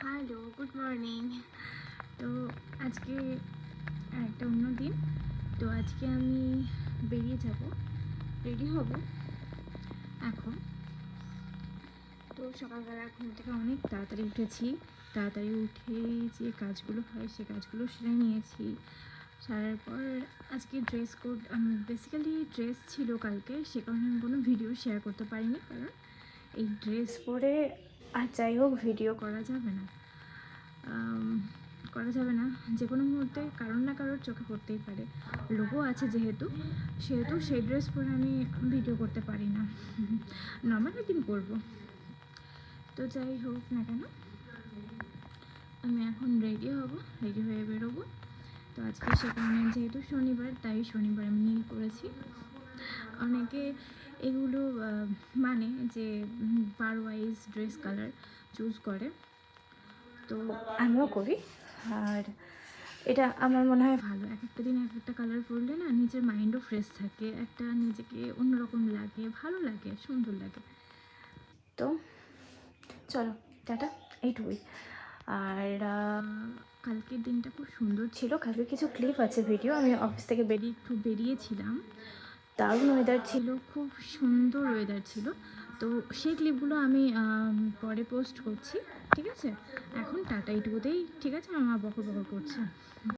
Hello, good morning. তো আজকে একটা অন্য দিন। তো আজকে আমি বেরিয়ে যাব, রেডি হব এখন। তো সকালবেলা ঘুম থেকে অনেক তাড়াতাড়ি উঠেছি। তাড়াতাড়ি উঠে যে কাজগুলো হয় সে কাজগুলো সেরে নিয়েছি। সারার পর আজকে ড্রেস কোড, বেসিক্যালি ড্রেস ছিল কালকে, সে কারণে আমি কোনো ভিডিও শেয়ার করতে পারিনি, কারণ এই ড্রেস পরে আর যাই হোক ভিডিও করা যাবে না। যে কোনো মুহূর্তে কারোর না কারোর চোখে পড়তেই পারে। লোগো আছে যেহেতু, সেহেতু সেই ড্রেস পরে আমি ভিডিও করতে পারি না। নর্মাল একদিন করবো। তো যাই হোক না কেন, আমি এখন রেডি হব, রেডি হয়ে বেরোবো। তো আজকে সেখানে যেহেতু শনিবার, তাই শনিবার আমি নীল করেছি। অনেকে এগুলো মানে যে বার ওয়াইজ ড্রেস কালার চুজ করে, তো আমিও করি। আর এটা আমার মনে হয় ভালো। এক একটা দিন এক একটা কালার পরলে না নিজের মাইন্ডও ফ্রেশ থাকে, একটা নিজেকে অন্যরকম লাগে, ভালো লাগে, সুন্দর লাগে। তো চলো টাটা, এইটুকুই। আর কালকের দিনটা খুব সুন্দর ছিল। কালকে কিছু ক্লিপ আছে ভিডিও, আমি অফিস থেকে বেরিয়েছিলাম, দারুণ ওয়েদার ছিল, খুব সুন্দর ওয়েদার ছিল। তো সেই ক্লিপগুলো আমি পরে পোস্ট করছি, ঠিক আছে? এখন টাটা, এইটুকুতেই ঠিক আছে, আমার বকর বকর করছে।